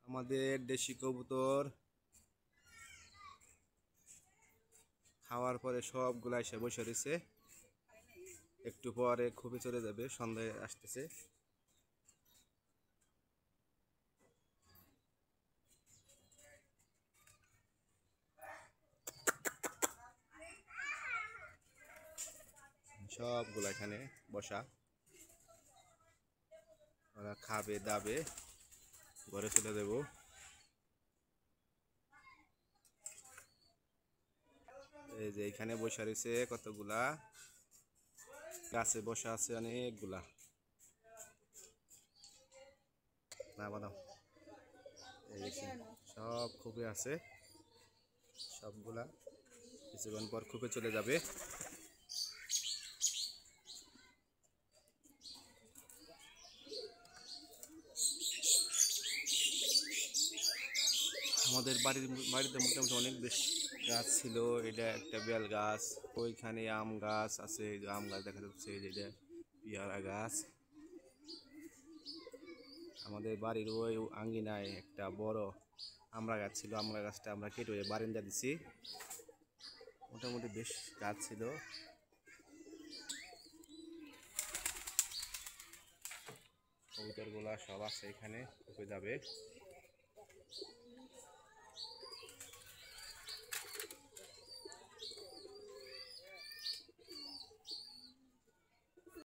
আমাদের দেশি কবুতর খাওয়ার পরে সবগুলা এসে বসে রয়েছে। একটু পরে খুবই চলে যাবে, সন্ধ্যায় আসতেছে। সবগুলা এখানে বসা, ওরা খাবে দাবে, ঘরে চলে দেব। এই যে এখানে বসে রয়েছে কতগুলা, গাছে বসা আছে অনেকগুলা। না বাদাম এই সব খুবই আছে, সবগুলা কিছুক্ষণ পর খুবই চলে যাবে। আমাদের বাড়িতে মোটামুটি অনেক বেশি গাছ ছিল। এটা একটা বেল গাছ, ওইখানে আম গাছ আছে, আম গাছ দেখা যাচ্ছে, যেটা পেয়ারা গাছ। আমাদের বাড়ির ওই আঙ্গিনায় একটা বড় আমড়া গাছ ছিল, আমড়া গাছটা আমরা কেটে বারান্দা দিছি। মোটামুটি বেশ গাছ ছিল। কবুতরগুলা সব আছে এখানে, যাবে।